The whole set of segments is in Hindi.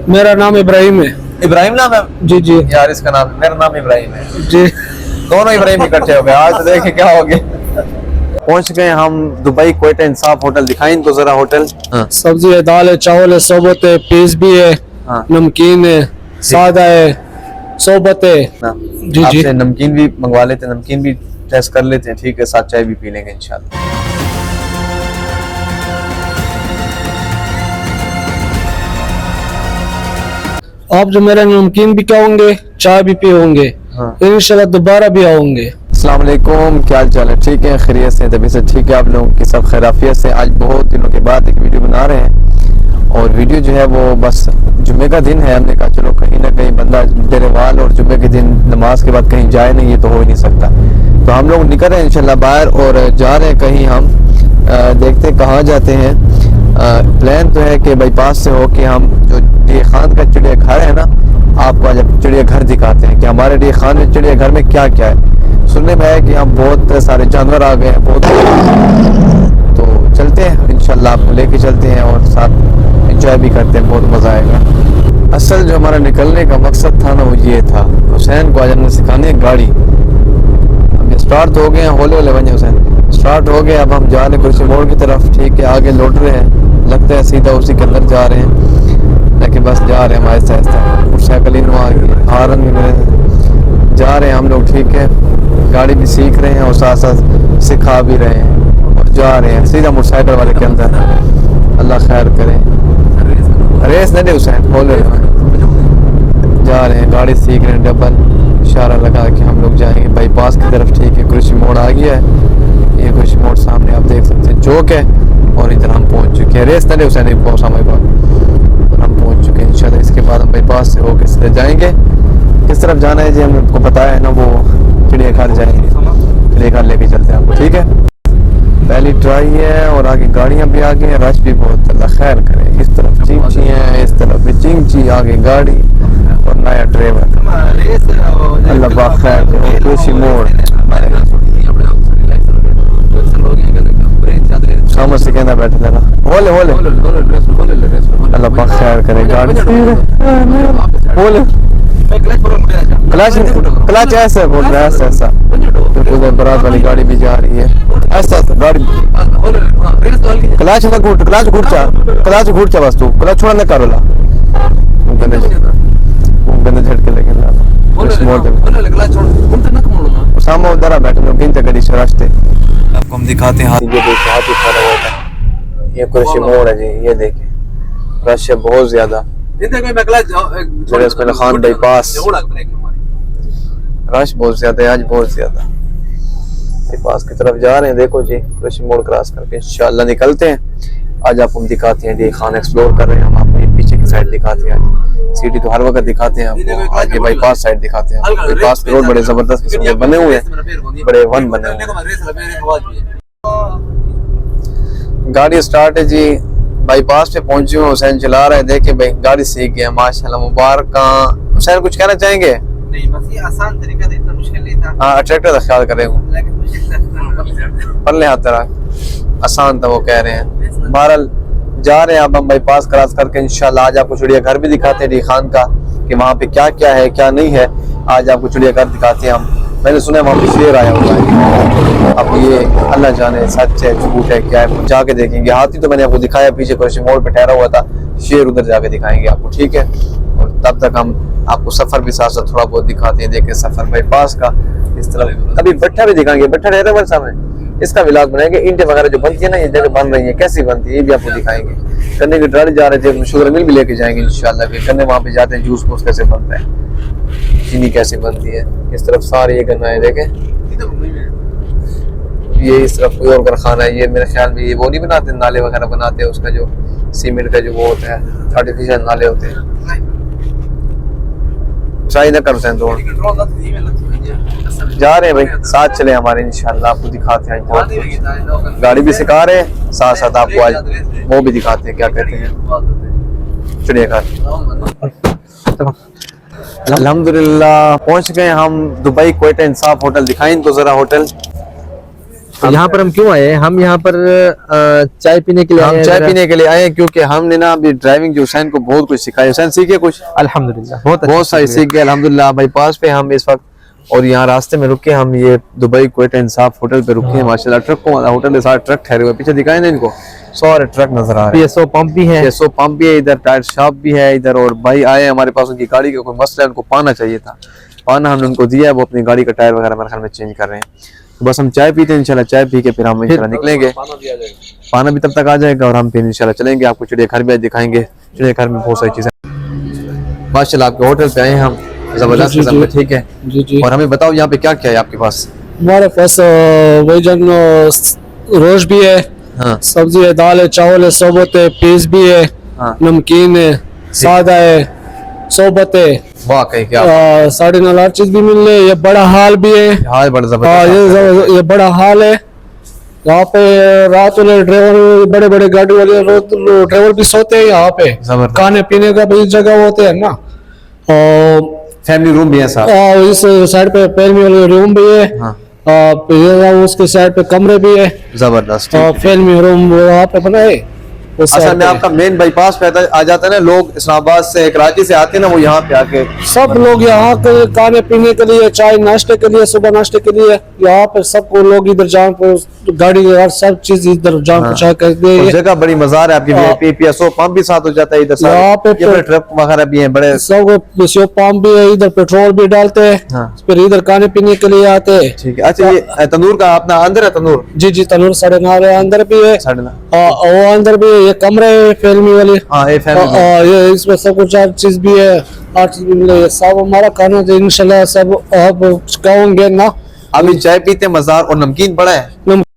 मेरा नाम इब्राहिम है। इब्राहिम नाम है? जी जी यार इसका नाम, मेरा नाम इब्राहिम है जी। दोनों इब्राहिम इकट्ठे हो गए आज, तो देखे क्या हो गया। पहुंच गए हम दुबई क्वेटा इंसाफ होटल। दिखाएं इनको जरा होटल। हाँ सब्जी है, दाल है, चावल है, सोबत है, पीस भी है, हाँ नमकीन है, सादा है, सोबत है। ना। जी जी। आपसे नमकीन भी मंगवा लेते हैं, नमकीन भी टेस्ट कर लेते हैं, ठीक है, साथ चाय भी पी लेंगे इंशाल्लाह। आप जो मेरा नमकीन भी खाओगे, चाय भी पियोगे, हाँ। इंशाल्लाह दोबारा भी आओगे। अस्सलाम वालेकुम, क्या हाल चाल है? ठीक है, खैरियत से, तबीयत से ठीक है? आप लोगों की सब खैराफियत से। आज बहुत दिनों के बाद एक वीडियो बना रहे हैं, और वीडियो जो है वो बस जुम्मे का दिन है। हमने कहा चलो कहीं ना कहीं बंदा डेरेवाल और जुम्मे के दिन नमाज के बाद कहीं जाए नहीं, ये तो हो ही नहीं सकता। तो हम लोग निकल रहे हैं इंशाल्लाह बाहर, और जा रहे हैं कहीं हम, देखते हैं कहाँ जाते हैं। प्लान तो है कि बाईपास से हो के हम जो डी खान का चिड़ियाघर है ना, आपको आज चिड़ियाघर दिखाते हैं कि हमारे डी खान में चिड़ियाघर में क्या क्या है। सुनने में है कि हम बहुत सारे जानवर आ गए हैं, बहुत, तो चलते हैं इंशाल्लाह, आपको लेके चलते हैं और साथ एंजॉय भी करते हैं, बहुत मज़ा आएगा। असल जो हमारा निकलने का मकसद था ना वो ये था, हुसैन को आज हमने सिखाने गाड़ी। हम स्टार्ट हो गए हैं, होले होले बने हुसैन, स्टार्ट हो गए। अब हम जा रहे हैं कुर्सी मोड़ की तरफ, ठीक है, आगे लौट रहे हैं, लगता है सीधा उसी के अंदर जा रहे हैं, लेकिन बस जा रहे हैं हम आहिस्ता आहिस्ता। मोटरसाइकिल इन आ गई, हारन भी मिले, जा रहे हैं हम लोग, ठीक है, गाड़ी भी सीख रहे हैं और साथ साथ सिखा भी रहे हैं, और जा रहे हैं सीधा मोटरसाइकिल वाले के अंदर। अल्लाह खैर करे, रेस नहीं दे हुसैन, बोले जा रहे हैं, गाड़ी सीख रहे हैं, डबल इशारा लगा के हम लोग जाएंगे बाईपास की तरफ, ठीक है। कुर्सी मोड़ आ गया है, ये कुर्सी मोड़ सामने आप देख सकते हैं, चौक है, और इधर हम पहुंच चुके हैं। रेस नहीं हुसैन पहुंचा हमारे पास, हम पहुंच चुके हैं इंशाल्लाह। इसके बाद हम बाईपास से होकर सीधे जाएंगे। किस तरफ जाना है जी हमको बताया है ना, वो चिड़ियाघर जाएंगे, चिड़ियाघर लेके चलते हैं आपको, ठीक है। पहली ट्राई है, और आगे गाड़ियां भी आ गई हैं, रश भी बहुत, अल्लाह खैर करे। इस तरफ चिंची है, इस तरफ भी चिंची, आगे गाड़ी और नया ड्राइवर, अल्लाह पाक खैर करे। कुर्सी मोड़ समझ से कहना बैठे लेना, होले होले, अल्लाह पाक खैर करे। गाड़ी होले, क्लच ऐसे बोल रहा है, ऐसा ऐसा, उधर बारात वाली गाड़ी भी जा रही है, ऐसा ऐसा गाड़ी, क्लच ना घूट, क्लच घूट चा बस, तू क्लच छोड़ा ना करोला, गंदे झटके लगे ना सामने उधर बैठे लोग गिनते गाड़ी से रास्ते। आपको हम दिखाते हैं, हाथ ये देखिए, हाथ उठा रहा होता है, ये कुर्सी मोड़ है जी, ये देखिए रश है बहुत ज्यादा। खान बाईपास रश बहुत ज्यादा है आज, बहुत ज्यादा। बाईपास की तरफ जा रहे हैं, देखो जी, कुर्सी मोड़ क्रॉस करके इंशाल्लाह निकलते हैं। आज आपको हम दिखाते हैं डी खान, एक्सप्लोर कर रहे हैं हम, आपको ये पीछे की साइड दिखाते हैं। सिटी तो हर वक्त दिखाते हैं आपको, आज ये बाईपास साइड दिखाते हैं। बाईपास के रोड बड़े जबरदस्त किस्म के बने हुए हैं, बड़े वन बने हुए हैं। गाड़ी स्टार्ट है जी, बाईपास पे पहुंचे हुए, हुसैन चला रहा है, देखे भाई गाड़ी सीख गया माशाल्लाह, मुबारक। हुसैन कुछ कहना चाहेंगे? नहीं, बस ये आसान तरीका था, इतना मुश्किल नहीं था। हाँ, ट्रैक्टर का ख्याल करेंगे, पल्ले हाथ तरह आसान था वो कह रहे हैं। बहरहाल जा रहे हैं अब हम बाईपास क्रॉस करके इंशाल्लाह। आज आपको चिड़ियाघर भी दिखाते हैं डी खान का, कि वहाँ पे क्या क्या है क्या नहीं है। आज आपको चिड़ियाघर दिखाते हैं हम। मैंने सुना है वहाँ पे शेर आया हुआ है, अब ये अल्लाह जाने सच है झूठ है क्या है, जाके देखेंगे। हाथी तो मैंने आपको दिखाया, पीछे कुर्सी मोड़ पे ठहरा हुआ था, शेर उधर जाके दिखाएंगे आपको, ठीक है। और तब तक हम आपको सफर भी साथ साथ थोड़ा बहुत दिखाते हैं, देखें सफर बाईपास का। इस तरफ कभी भट्ठा भी दिखाएंगे, भट्ठा ठहरा हमारे सामने, इसका व्लॉग बनाएंगे। ईंटें वगैरह जो बनती है ना, ये जगह बन रही है, कैसी बनती है ये भी आपको दिखाएंगे। गन्ने की ट्राली जा रहे थे, शुगर मिल भी लेके जाएंगे इंशाल्लाह। कि गन्ने वहाँ पे जाते हैं, जूस फूस कैसे बनता है, चीनी कैसे बनती है। इस तरफ सारे ये गन्ना है, देखें ये इस तरफ कोई और कारखाना है। ये मेरे ख्याल में ये वो नहीं बनाते, नाले वगैरह बनाते हैं, उसका जो सीमेंट का जो वो होता है, आर्टिफिशियल नाले होते हैं। ट्राई ना कर हुसैन, तो जा रहे हैं भाई, साथ चले हमारे इंशाल्लाह, आपको दिखाते हैं। गाड़ी भी सिखा रहे हैं, साथ साथ आपको आज वो भी दिखाते हैं क्या कहते हैं चिड़ियाघर। अल्हम्दुलिल्लाह पहुंच गए हम दुबई क्वेटा इंसाफ होटल। दिखाएं इनको जरा होटल। यहाँ पर हम क्यों आए हैं? हम यहाँ पर चाय पीने के लिए आए हम हैं। चाय जरा- पीने के लिए आए हैं क्योंकि हमने ना अभी ड्राइविंग जो हुसैन को बहुत कुछ सिखाया। हुसैन सीखे कुछ, अल्हम्दुलिल्लाह बहुत सारी सीख गए अल्हम्दुलिल्लाह। बाईपास पे हम इस वक्त और यहाँ रास्ते में रुके, हम ये दुबई क्वेटा इंसाफ होटल पे रुके हैं माशाल्लाह। ट्रकों वाला होटल है, सारे ट्रक ठहरे हुए, पीछे दिखाए ना इनको, सारे ट्रक नजर आ रहे हैं। PSO पंप भी है। PSO पंप भी है इधर, टायर शॉप भी है इधर। और भाई आए हमारे पास, उनकी गाड़ी का कोई मसला है, उनको पाना चाहिए था, पाना हमने उनको दिया है, वो अपनी गाड़ी का टायर वगैरह मेरे ख्याल में चेंज कर रहे हैं। तो बस हम चाय पीते हैं इंशाल्लाह, चाय पी के फिर हम इंशाल्लाह निकलेंगे। पाना भी तब तक आ जाएगा और हम फिर इंशाल्लाह चलेंगे। आपको चिड़ियाघर भी आज दिखाएंगे, चिड़ियाघर में बहुत सारी चीजें माशाल्लाह। आपके होटल पे आए हैं हम, जबरदस्त किस्म में, ठीक है। जी जी। और हमें बताओ यहाँ पे क्या क्या है आपके पास? हमारे पास वही जन रोज भी है, हाँ सब्जी है, दाल है, चावल है, सोबत है, पीस भी है, हाँ, नमकीन है, सादा है, सोबत है, वाह कहीं क्या 9.5 हर चीज भी मिल रही है। ये बड़ा हाल भी है। हाल बड़ा हाँ, जबरदस्त। ये बड़ा हाल है। यहाँ पे रात वाले ड्राइवर, बड़े बड़े गाड़ी वाले ड्राइवर भी सोते हैं यहाँ पे। जबरदस्त। खाने पीने का भी जगह होते हैं ना। और फैमिली रूम भी है साहब। इस साइड पे फैमिली वाले रूम भी है। हाँ उसके साइड पे कमरे भी है। जबरदस्त। और फैमिली रूम वहाँ पे बना है। उस असल side में पे। आपका मेन बाईपास पे आ जाता है ना, लोग इस्लामाबाद से, कराची से आते हैं ना, वो यहाँ पे आके सब लोग यहाँ के खाने पीने के लिए, चाय नाश्ते के लिए, सुबह नाश्ते के लिए यहाँ पे सबको लोग इधर जान को गाड़ी और सब चीज इधर जान पहुँचा कर दे। उस जगह बड़ी मजार है आपकी। हाँ। PSO पंप भी साथ हो जाता है इधर सारे। यहाँ पे ये बड़े ट्रक वगैरह भी हैं बड़े। सब पीसीओ पंप भी है, इधर पेट्रोल भी डालते हैं। हाँ। फिर इधर खाने पीने के लिए आते हैं। ठीक है। अच्छा ये तंदूर का अपना अंदर है तंदूर? जी जी, तनूर 9.5 अंदर भी है। 9.5। वो अंदर भी है, ये कमरे है फैमिली वाली। हाँ ये फैमिली। ये इसमें सब कुछ हर चीज भी है, हर चीज भी मिलेगी। सब हमारा खाना तो इंशाल्लाह सब आप खाओगे ना। अभी चाय पीते हैं मजार, और नमकीन पड़ा है,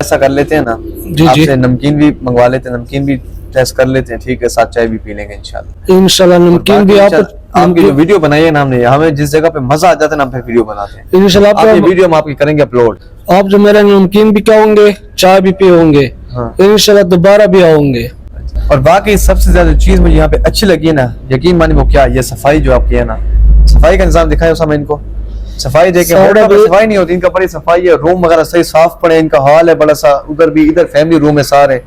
ऐसा कर लेते हैं ना जी। आपसे नमकीन भी मंगवा लेते हैं, नमकीन भी टेस्ट कर लेते हैं, ठीक है, साथ चाय भी पी लेंगे इंशाल्लाह। इंशाल्लाह नमकीन भी आपकी जो वीडियो बनाई है ना हमने, हमें जिस जगह पे मजा आ जाता है ना, हम फिर वीडियो बनाते हैं। इंशाल्लाह आपकी आप वीडियो हम आपकी करेंगे अपलोड। आप जो मेरा नमकीन भी खाओगे, चाय भी पियोगे, हाँ। इंशाल्लाह दोबारा भी आओगे। और बाकी सबसे ज्यादा चीज मुझे यहाँ पे अच्छी लगी है ना, यकीन मानिए वो क्या, ये सफाई जो आपकी है ना, सफाई का निजाम दिखाया समय इनको, सफाई देखे। होटल में सफाई नहीं होती, इनका बड़ी सफाई है, रूम वगैरह सही साफ पड़े, इनका हॉल है बड़ा सा, उधर भी, इधर फैमिली रूम है सारे,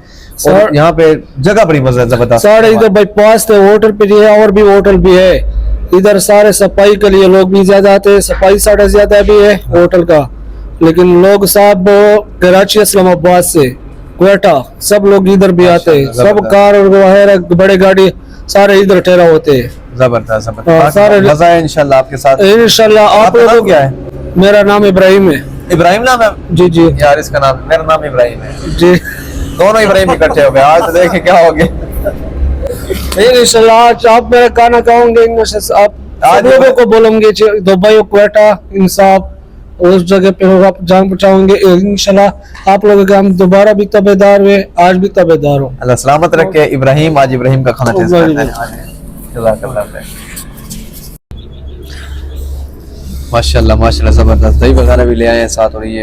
और यहाँ पे जगह बड़ी मजा जबरदस्त। सारे इधर बाईपास थे, होटल पे है और भी होटल भी है इधर। सारे सफाई के लिए लोग भी ज्यादा आते हैं, सफाई साढ़े ज्यादा भी है होटल का। लेकिन लोग सब कराची, इस्लामाबाद से, क्वेटा, सब लोग इधर भी आते हैं। सब कार और बड़े गाड़ी सारे इधर ठहरा होते हैं। जबरदस्त हाँ, जबरदस्त, सारे- मजा है इंशाल्लाह आपके साथ। इंशाल्लाह आप आपका नाम लोगों क्या है? मेरा नाम इब्राहिम है। इब्राहिम नाम है? जी जी यार इसका नाम, मेरा नाम इब्राहिम है। जी। दोनों इब्राहिम इकट्ठे हो गए आज, तो देखे क्या हो गए। इंशाल्लाह आज आप मेरा खाना खाओगे, इंशाल्लाह आप आज सब लोगों को बोलूंगे दुबई, क्वेटा, इंसाफ, उस जगह पे आप जान पहुंचाओगे इंशाल्लाह। आप लोगों के हम दोबारा भी तबेदार हुए, आज भी तबेदार हो। अल्लाह सलामत रखे इब्राहिम। आज इब्राहिम का खाना टेस्ट इब्राहिम। करते हैं। जज़ाकल्लाह खैर। माशाल्लाह माशाल्लाह जबरदस्त, दही वगैरह भी ले आए हैं साथ। और ये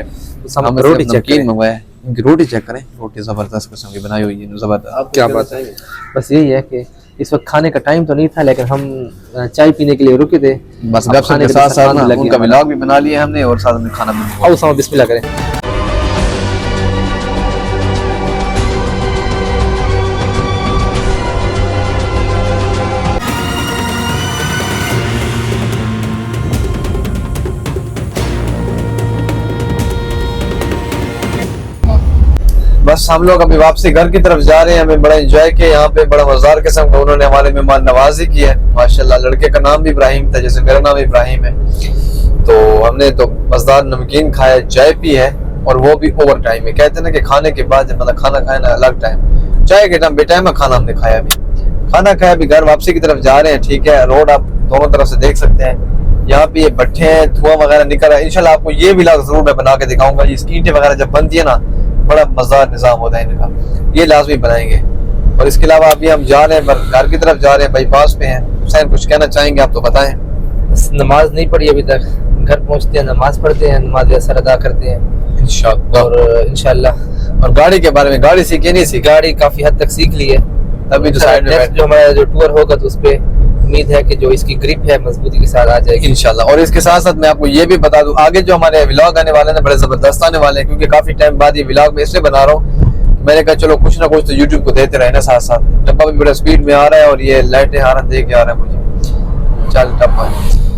हम रोटी रोटी चेक नमकीन करें। मंगवाए, इनकी रोटी चेक करें, रोटी जबरदस्त किस्म की बनाई हुई है, जबरदस्त। क्या बात है। बस यही है कि इस वक्त खाने का टाइम तो नहीं था, लेकिन हम चाय पीने के लिए रुके थे। बस अब गपशप खाने के के साथ साथ साथ खाने ना लगे उनका हमारे। व्लॉग भी बना लिया हमने, और साथ में खाना भी मंगवाया। आओ साहब बिस्मिल्लाह करें। बस हम लोग अभी वापसी घर की तरफ जा रहे हैं। हमें बड़ा एंजॉय किया यहाँ पे, बड़ा मजेदार किस्म का उन्होंने हमारे मेहमान नवाजी की है माशाल्लाह। लड़के का नाम भी इब्राहिम था, जैसे मेरा नाम इब्राहिम है। तो हमने तो मजेदार नमकीन खाया, चाय पी है, और वो भी ओवर टाइम में। कहते हैं ना कि खाने के बाद जब मतलब खाना खाए ना अलग टाइम, चाय के टाइम बेटाइम खाना हमने खाया। अभी खाना खाया, अभी घर वापसी की तरफ जा रहे हैं, ठीक है। रोड आप दोनों तरफ से देख सकते हैं, यहाँ पे ये भट्ठे हैं, धुआं वगैरह निकल रहा है। इंशाल्लाह आपको ये भी जरूर मैं बना के दिखाऊंगा। ये ईंटें वगैरह जब बनती है ना, बड़ा मजेदार निजाम होता है इनका, ये लाजमी बनाएंगे। और इसके अलावा अभी हम जा रहे हैं घर की तरफ जा रहे हैं, बाईपास पे हैं। हुसैन कुछ कहना चाहेंगे आप तो बताएं। बस नमाज नहीं पढ़ी अभी तक, घर पहुंचते हैं नमाज पढ़ते हैं, नमाज असर अदा करते हैं इंशाल्लाह। और इंशाल्लाह। और गाड़ी के बारे में, गाड़ी सीखी नहीं सीखी? गाड़ी काफी हद तक सीख ली है। तभी तो साइड में नेक्स्ट जो हमारा जो टूर होगा तो उस पे उम्मीद है कि जो इसकी ग्रिप है मजबूती के साथ आ जाएगी इंशाल्लाह। और इसके साथ साथ मैं आपको ये भी बता दूं, आगे जो हमारे व्लॉग आने वाले हैं बड़े जबरदस्त आने वाले हैं, क्योंकि काफी टाइम बाद ये व्लॉग मैं इसलिए बना रहा हूँ, मैंने कहा चलो कुछ ना कुछ तो यूट्यूब को देते रहे ना साथ साथ। डब्बा भी बड़ा स्पीड में आ रहा है और ये लाइटें हारन दे के आ रहा है मुझे। चल डब्बा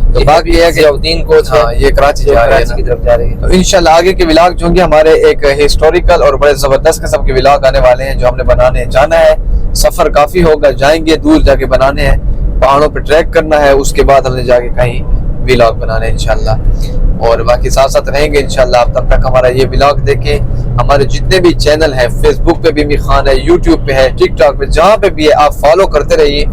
तो बात ये है कि जियाउद्दीन कोच है, हाँ, ये कराची जो जा रहे कराची की हैं। तरफ जा रही है। तो इंशाल्लाह आगे के व्लॉग जो होंगे हमारे एक हिस्टोरिकल और बड़े जबरदस्त किस्म के व्लॉग आने वाले हैं, जो हमने बनाने जाना है। सफर काफी होगा, जाएंगे दूर जाके बनाने हैं, पहाड़ों पे ट्रैक करना है, उसके बाद हमने जाके कहीं व्लॉग बनाने हैं इंशाल्लाह। और बाकी साथ साथ रहेंगे इंशाल्लाह। आप तब तक हमारा ये व्लॉग देखें। हमारे जितने भी चैनल हैं, फेसबुक पे भी मिमी खान है, यूट्यूब पे है, टिकटॉक पे, जहाँ पे भी है, आप फॉलो करते रहिए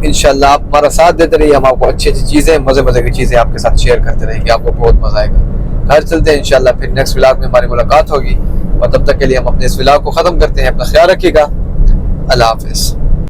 इंशाल्लाह। आप हमारा साथ देते रहिए, हम आपको अच्छी अच्छी चीजें, मजे मजे की चीजें आपके साथ शेयर करते रहेंगे, आपको बहुत मजा आएगा। घर चलते हैं इंशाल्लाह, फिर नेक्स्ट व्लॉग में हमारी मुलाकात होगी। और तब तक के लिए हम अपने इस व्लॉग को खत्म करते हैं। अपना ख्याल रखिएगा। अल्लाह हाफिज।